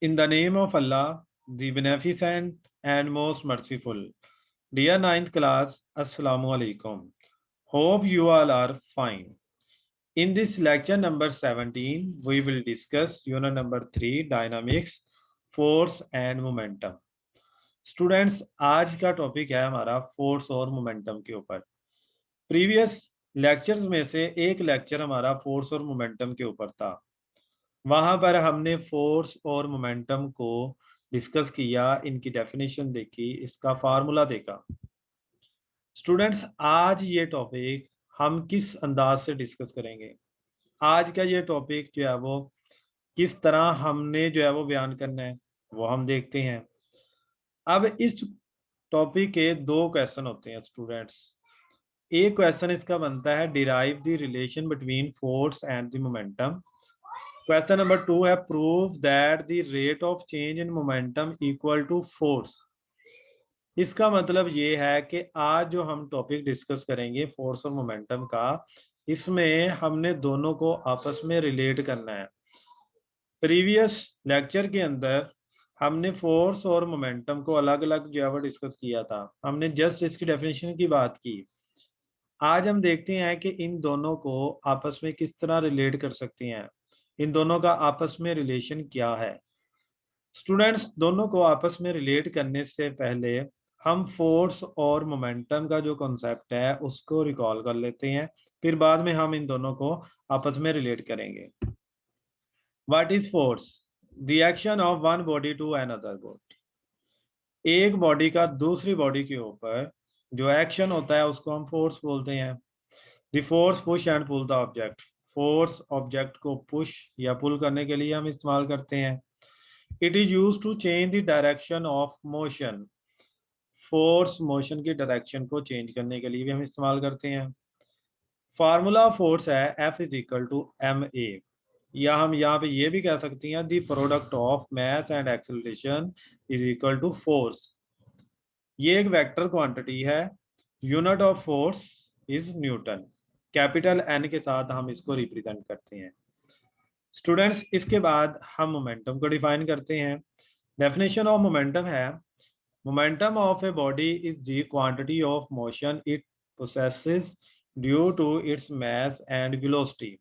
In the name of Allah, the Beneficent and Most Merciful. Dear ninth class, Assalamu alaikum. Hope you all are fine. In this lecture number 17, we will discuss unit number 3, Dynamics, Force and Momentum. Students, आज का topic है हमारा force और momentum के ऊपर। Previous lectures में से एक लेक्चर हमारा फोर्स और मोमेंटम के ऊपर था। वहां पर हमने फोर्स और मोमेंटम को डिस्कस किया, इनकी डेफिनेशन देखी, इसका फार्मूला देखा। स्टूडेंट्स, आज ये टॉपिक हम किस अंदाज से डिस्कस करेंगे? आज का ये टॉपिक जो है वो किस तरह हमने जो है वो बयान करना है वो हम देखते हैं। अब इस टॉपिक के दो क्वेश्चन होते हैं स्टूडेंट्स। एक क्वेश्चन इसका बनता है derive the relation between force and the momentum. Question number 2 है prove that the rate of change in momentum equal to force. इसका मतलब ये है कि आज जो हम टॉपिक डिस्कस करेंगे फोर्स और मोमेंटम का, इसमें हमने दोनों को आपस में रिलेट करना है। प्रीवियस लेक्चर के अंदर हमने फोर्स और मोमेंटम को अलग अलग जो है वो डिस्कस किया था, हमने जस्ट इसकी डेफिनेशन की बात की। आज हम देखते हैं कि इन दोनों को आपस में किस तरह रिलेट कर सकते हैं, इन दोनों का आपस में रिलेशन क्या है। स्टूडेंट्स, दोनों को आपस में रिलेट करने से पहले हम फोर्स और मोमेंटम का जो कॉन्सेप्ट है उसको रिकॉल कर लेते हैं, फिर बाद में हम इन दोनों को आपस में रिलेट करेंगे। What is force? The action of one body to another body. एक बॉडी का दूसरी बॉडी के ऊपर जो एक्शन होता है उसको हम फोर्स बोलते हैं। The force push and pull the object. Force object को पुश या पुल करने के लिए हम इस्तेमाल करते हैं। It is use to change the direction of motion. Force motion की डायरेक्शन को चेंज करने के लिए भी हम इस्तेमाल करते हैं। फार्मूला फोर्स है F is equal to M A, या हम यहाँ पे ये भी कह सकते हैं the product of mass and acceleration is equal to force. ये एक वेक्टर क्वांटिटी है। Unit of force is newton. Capital N के साथ हम इसको रिप्रेजेंट करते हैं। स्टूडेंट्स, इसके बाद हम मोमेंटम को डिफाइन करते हैं। डेफिनेशन ऑफ मोमेंटम है momentum of a body is the quantity of motion it possesses due to its mass and velocity।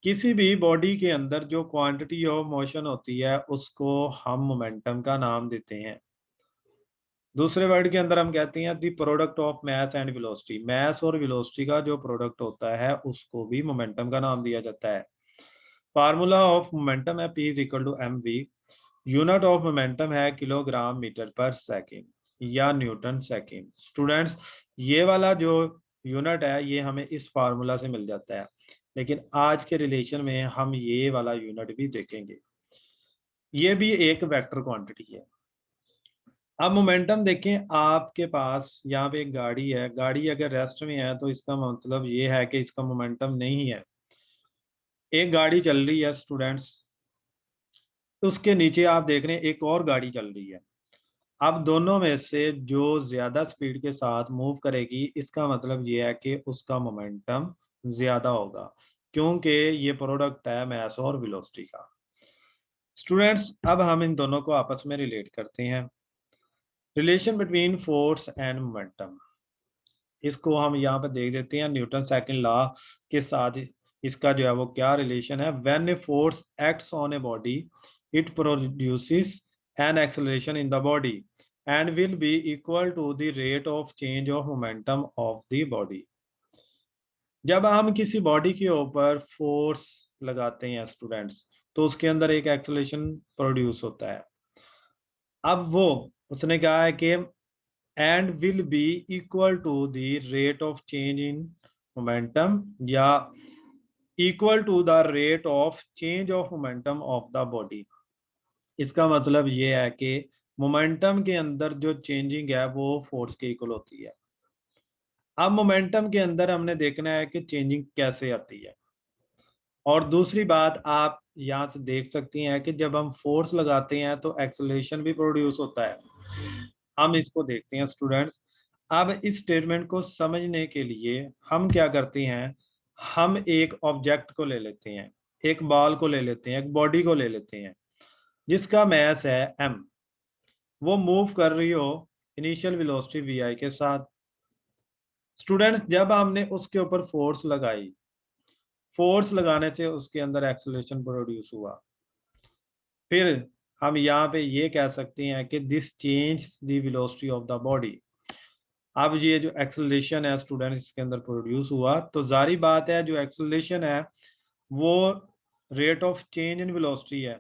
किसी भी बॉडी के अंदर जो क्वांटिटी ऑफ मोशन होती है उसको हम मोमेंटम का नाम देते हैं। दूसरे वर्ड के अंदर हम कहते हैं the product of mass and velocity. Mass और वेलोसिटी का जो प्रोडक्ट होता है उसको भी मोमेंटम का नाम दिया जाता है। फार्मूला ऑफ मोमेंटम है P is equal to M V. Unit of momentum है किलोग्राम मीटर पर सेकेंड या न्यूटन सेकेंड। स्टूडेंट्स, ये वाला जो यूनिट है ये हमें इस फार्मूला से मिल जाता है, लेकिन आज के रिलेशन में हम ये वाला यूनिट भी देखेंगे। ये भी एक वेक्टर क्वांटिटी है। अब मोमेंटम देखें, आपके पास यहाँ पे एक गाड़ी है, गाड़ी अगर रेस्ट में है तो इसका मतलब ये है कि इसका मोमेंटम नहीं है। एक गाड़ी चल रही है स्टूडेंट्स, उसके नीचे आप देख रहे हैं एक और गाड़ी चल रही है। अब दोनों में से जो ज्यादा स्पीड के साथ मूव करेगी इसका मतलब ये है कि उसका मोमेंटम ज्यादा होगा, क्योंकि ये प्रोडक्ट है मास और वेलोसिटी का। स्टूडेंट्स, अब हम इन दोनों को आपस में रिलेट करते हैं। Relation between force and momentum, इसको हम यहाँ पर देख देते हैं न्यूटन सेकंड लॉ के साथ। इसका जो है वो क्या रिलेशन है? When a force acts on a body it produces an acceleration in the body and will be equal to the rate of change of momentum of the body। जब हम किसी बॉडी के ऊपर फोर्स लगाते हैं students, तो उसके अंदर एक एक्सेलरेशन प्रोड्यूस होता है। अब वो उसने कहा है कि and will be equal to the rate of change in momentum या equal to the rate of change of momentum of the body. इसका मतलब ये है कि मोमेंटम के अंदर जो चेंजिंग है वो फोर्स के इक्वल होती है। अब मोमेंटम के अंदर हमने देखना है कि चेंजिंग कैसे आती है। और दूसरी बात आप यहाँ से देख सकती हैं कि जब हम फोर्स लगाते हैं तो एक्सेलरेशन भी प्रोड्यूस होता है। हम इसको देखते हैं स्टूडेंट्स। अब इस स्टेटमेंट को समझने के लिए हम क्या करते हैं, हम एक ऑब्जेक्ट को ले लेते हैं, एक बॉल को ले लेते हैं, एक बॉडी को ले लेते हैं। जिसका मैस है m, वो मूव कर रही हो इनिशियल वेलोसिटी vi के साथ। स्टूडेंट्स, जब हमने उसके ऊपर फोर्स लगाई, फोर्स लगाने से उसके अंदर एक्सेलरेशन प्रोड्यूस हुआ, फिर हम यहाँ पे ये कह सकते हैं कि this change the velocity of the body. अब ये जो एक्सेलरेशन है स्टूडेंट्स इसके अंदर प्रोड्यूस हुआ, तो जारी बात है जो एक्सेलरेशन है वो rate of change in velocity है।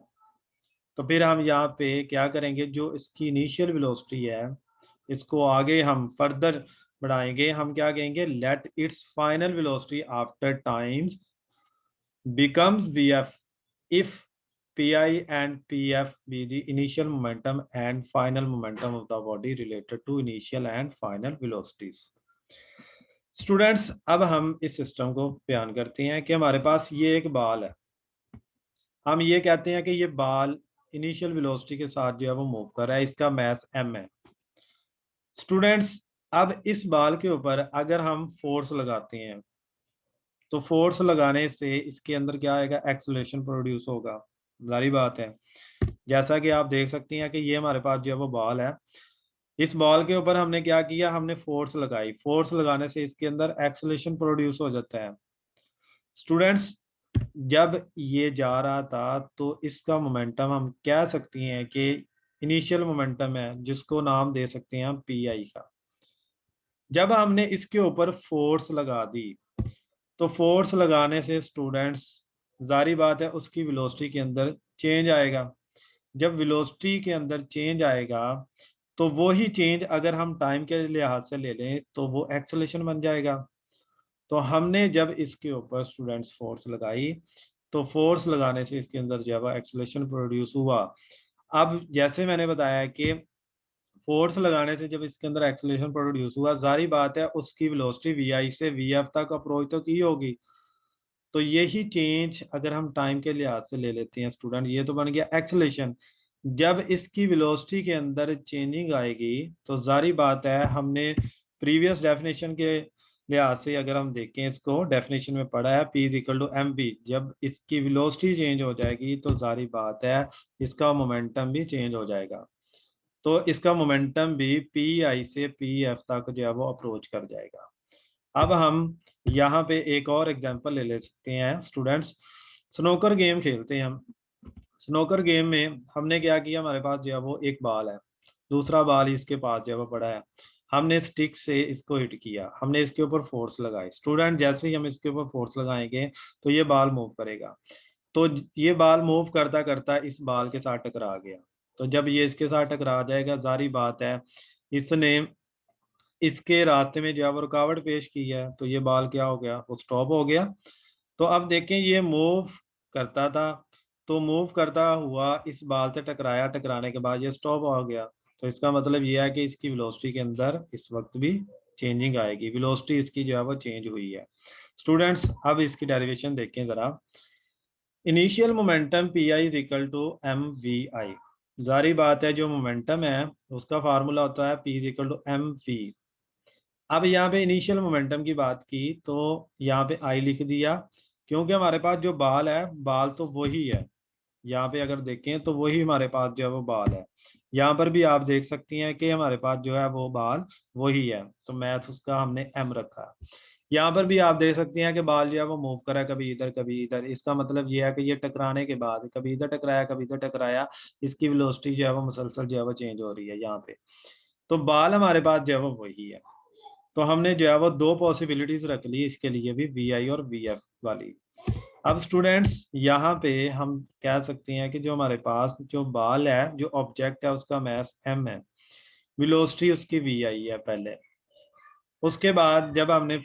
तो फिर हम यहाँ पे क्या करेंगे, जो इसकी इनिशियल वेलोसिटी है इसको आगे हम फर्दर बढ़ाएंगे, हम क्या कहेंगे, let it's final velocity after times becomes vf if pi and pf be the initial momentum and final momentum of the body related to initial and final velocities। Students, अब हम इस सिस्टम को बयान करते हैं कि हमारे पास ये एक बाल है, हम ये कहते हैं कि ये बाल इनिशियल वेलोसिटी के साथ जो है वो मूव कर रहा है, इसका मास m है। स्टूडेंट्स, अब इस बाल के ऊपर अगर हम फोर्स लगाते हैं तो फोर्स लगाने से इसके अंदर क्या आएगा, एक्सेलरेशन प्रोड्यूस होगा, जारी बात है। जैसा कि आप देख सकती हैं कि ये हमारे पास जो है वो बॉल है, इस बॉल के ऊपर हमने क्या किया, हमने फोर्स लगाई, फोर्स लगाने से इसके अंदर एक्सेलरेशन प्रोड्यूस हो जाता है। स्टूडेंट्स, जब ये जा रहा था तो इसका मोमेंटम हम कह सकते हैं कि इनिशियल मोमेंटम है, जिसको नाम दे सकते हैं हम पी आई का। जब हमने इसके ऊपर फोर्स लगा दी तो फोर्स लगाने से स्टूडेंट्स जारी बात है उसकी वेलोसिटी के अंदर चेंज आएगा। जब वेलोसिटी के अंदर चेंज आएगा तो वो ही चेंज अगर हम टाइम के लिहाज से ले लें तो वो एक्सेलरेशन बन जाएगा। तो हमने जब इसके ऊपर स्टूडेंट्स फोर्स लगाई तो फोर्स लगाने से इसके अंदर जब एक्सेलरेशन प्रोड्यूस हुआ। अब जैसे मैंने बताया कि फोर्स लगाने से जब इसके अंदर एक्सेलरेशन प्रोड्यूस हुआ, जारी बात है उसकी वेलोसिटी वी आई से वी एफ तक अप्रोच तो की होगी। तो यही चेंज अगर हम टाइम के लिहाज से ले लेते हैं स्टूडेंट, ये तो बन गया एक्सेलरेशन। जब इसकी वेलोसिटी के अंदर चेंजिंग आएगी तो जारी बात है हमने प्रीवियस डेफिनेशन के लिहाज से अगर हम देखें, इसको डेफिनेशन में पढ़ा है P is equal to M V, जब इसकी वेलोसिटी चेंज हो जाएगी तो जारी बात है इसका मोमेंटम भी चेंज हो जाएगा। तो इसका मोमेंटम भी पी आई से पी एफ तक जो है वो अप्रोच कर जाएगा। अब हम यहाँ पे एक और एग्जांपल ले सकते हैं स्टूडेंट्स, स्नोकर गेम खेलते हैं हम। स्नोकर गेम में हमने क्या किया, हमारे पास जो है वो एक बाल है, दूसरा बाल इसके पास जो है वो पड़ा है, हमने स्टिक से इसको हिट किया, हमने इसके ऊपर फोर्स लगाई। स्टूडेंट, जैसे ही हम इसके ऊपर फोर्स लगाएंगे तो ये बाल मूव करेगा। तो ये बाल मूव करता करता इस बाल के साथ टकरा गया। तो जब ये इसके साथ टकरा जाएगा, जारी बात है इसने इसके रास्ते में जो है वो रुकावट पेश की है, तो ये बाल क्या हो गया, वो स्टॉप हो गया। तो अब देखें ये मूव करता था, तो मूव करता हुआ इस बाल से टकराया, टकराने के बाद ये स्टॉप हो गया। तो इसका मतलब ये है कि इसकी वेलोसिटी के अंदर इस वक्त भी चेंजिंग आएगी, वेलोसिटी इसकी जो है वो चेंज हुई है। स्टूडेंट्स, अब इसकी डेरिवेशन देखें जरा। Initial momentum P I is equal to M V I. जारी बात है जो मोमेंटम है उसका फार्मूला होता है P is equal to M V. अब यहाँ पे इनिशियल मोमेंटम की बात की तो यहाँ पे आई लिख दिया, क्योंकि हमारे पास जो बाल है, बाल तो वही है, यहाँ पे अगर देखें तो वही हमारे पास जो है वो बाल है। यहाँ पर भी आप देख सकती हैं कि हमारे पास जो है वो बाल वही है, तो मैथ उसका हमने एम रखा। यहाँ पर भी आप देख सकती हैं कि बाल जो है वो मूव करा, कभी इधर कभी इधर, इसका मतलब ये है कि ये टकराने के बाद कभी इधर टकराया कभी इधर टकराया, इसकी वेलोसिटी जो है वो मुसलसल जो है वो चेंज हो रही है यहाँ पे। तो बाल हमारे पास जो है वो वही है। तो हमने जो है वो दो पॉसिबिलिटीज रख ली इसके लिए भी, वी आई और वी एफ वाली। अब स्टूडेंट्स, यहाँ पे हम कह सकते हैं कि जो हमारे पास जो बाल है, जो ऑब्जेक्ट है, उसका मास एम है, वेलोसिटी उसकी वी आई है पहले। उसके बाद जब हमने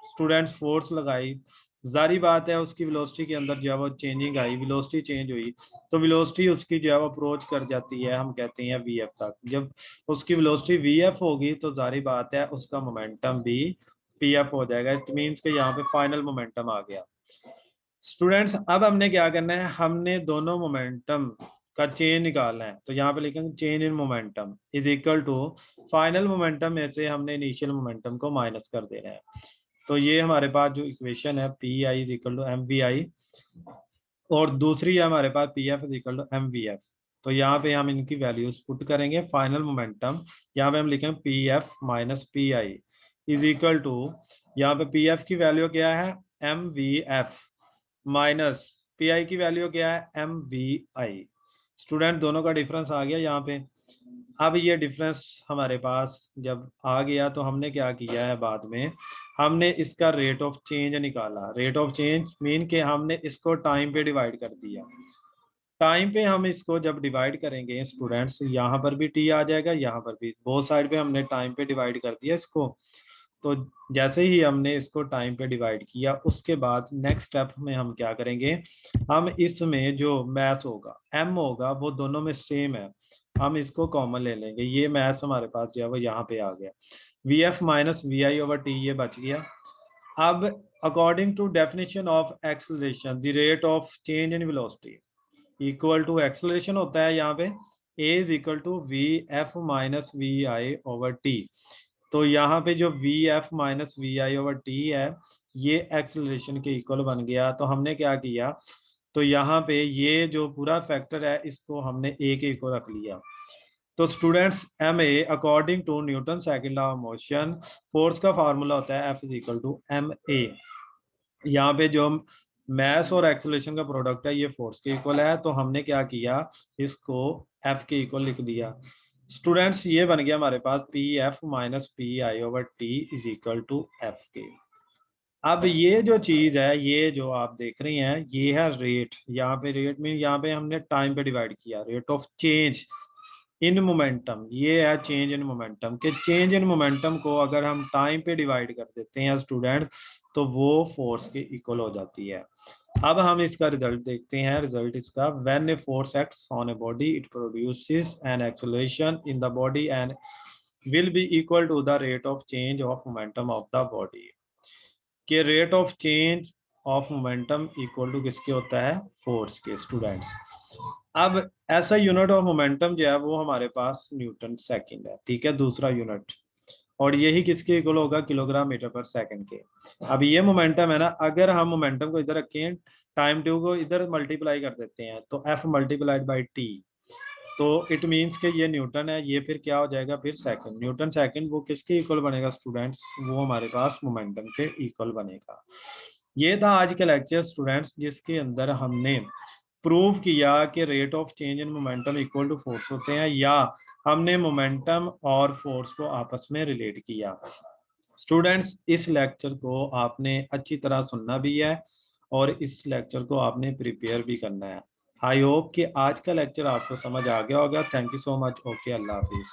स्टूडेंट्स फोर्स लगाई, जारी बात है उसकी वेलोसिटी के अंदर जो है वो चेंजिंग आई, वेलोसिटी चेंज हुई, तो वेलोसिटी उसकी जो है वो अप्रोच कर जाती है, हम कहते हैं वी एफ तक। जब उसकी वेलोसिटी वी एफ होगी तो जारी बात है उसका मोमेंटम भी पी एफ हो जाएगा। इट मीन्स कि यहाँ पे फाइनल मोमेंटम आ गया। स्टूडेंट्स, अब हमने क्या करना है, हमने दोनों मोमेंटम का चेन निकालना है। तो यहाँ पे लिखेंगे change in momentum is equal to final momentum में से हमने इनिशियल मोमेंटम को माइनस कर देना है। तो ये हमारे पास जो इक्वेशन है P I is equal to M V I, और दूसरी है हमारे पास P F is equal to M V F. तो यहाँ पे हम इनकी वैल्यूज पुट करेंगे। फाइनल मोमेंटम यहाँ पे हम लिखेंगे P F minus P I is equal to, यहाँ पे पी एफ की वैल्यू क्या है M V F minus P I की वैल्यू क्या है एम वी आई। स्टूडेंट दोनों का डिफरेंस आ गया यहाँ पे। अब ये डिफरेंस हमारे पास जब आ गया तो हमने क्या किया है, बाद में हमने इसका रेट ऑफ चेंज निकाला। रेट ऑफ चेंज मीन के हमने इसको टाइम पे डिवाइड कर दिया। टाइम पे हम इसको जब डिवाइड करेंगे स्टूडेंट्स, यहाँ पर भी टी आ जाएगा, यहाँ पर भी, बोथ साइड पे हमने टाइम पे डिवाइड कर दिया इसको। तो जैसे ही हमने इसको टाइम पे डिवाइड किया उसके बाद नेक्स्ट स्टेप में हम क्या करेंगे, हम इसमें जो मैथ होगा एम होगा वो दोनों में सेम है, हम इसको कॉमन ले लेंगे। ये मैथ हमारे पास जो है वो यहाँ पे आ गया, V F minus V I over T, ये बच गया। अब according to definition of acceleration the rate of change in velocity equal to acceleration होता है यहाँ पे A is equal to V F minus V I over T. तो यहाँ पे जो V F minus V I over T है ये एक्सेलरेशन के इक्वल बन गया। तो हमने क्या किया, तो यहाँ पे ये जो पूरा फैक्टर है इसको हमने ए के इक्वल रख लिया। तो students M A according to Newton second law of motion force का फार्मूला होता है F is equal to M A. यहाँ पे जो मैस और एक्सेलरेशन का प्रोडक्ट है ये फोर्स के इक्वल है, तो हमने क्या किया इसको एफ के इक्वल लिख दिया। स्टूडेंट्स ये बन गया हमारे पास P F minus P I over T is equal to F के। अब ये जो चीज है, ये जो आप देख रही हैं ये है रेट। यहाँ पे रेट मीन यहाँ पे हमने टाइम पे डिवाइड किया, rate of change in momentum, ये है चेंज इन मोमेंटम के। चेंज इन मोमेंटम को अगर हम टाइम पे डिवाइड कर देते हैं स्टूडेंट तो वो फोर्स के इक्वल हो जाती है। अब हम इसका रिजल्ट देखते हैं। रिजल्ट इसका, when a force acts on a body it produces an acceleration in the body and will be equal to the rate of change of momentum of the body. के rate of change of momentum equal to किसके होता है, force के students. अब ऐसा unit of momentum जो है वो हमारे पास न्यूटन सेकंड है, ठीक है, दूसरा यूनिट। और यही किसके इक्वल होगा, किलोग्राम मीटर पर सेकंड के। अब ये मोमेंटम है ना, अगर हम मोमेंटम को इधर रखें टाइम टू को इधर मल्टीप्लाई कर देते हैं तो एफ मल्टीप्लाइड बाई टी, तो इट मीन्स के ये न्यूटन है, ये फिर क्या हो जाएगा फिर सेकंड। न्यूटन सेकंड वो किसके इक्वल बनेगा स्टूडेंट्स, वो हमारे पास मोमेंटम के इक्वल बनेगा। ये था आज का लेक्चर स्टूडेंट्स जिसके अंदर हमने प्रूव किया कि rate of change in momentum equal to force होते हैं, या हमने मोमेंटम और फोर्स को आपस में रिलेट किया। स्टूडेंट्स इस लेक्चर को आपने अच्छी तरह सुनना भी है और इस लेक्चर को आपने प्रिपेयर भी करना है। आई होप कि आज का लेक्चर आपको समझ आ गया होगा। Thank you so much. Okay, Allah Hafiz.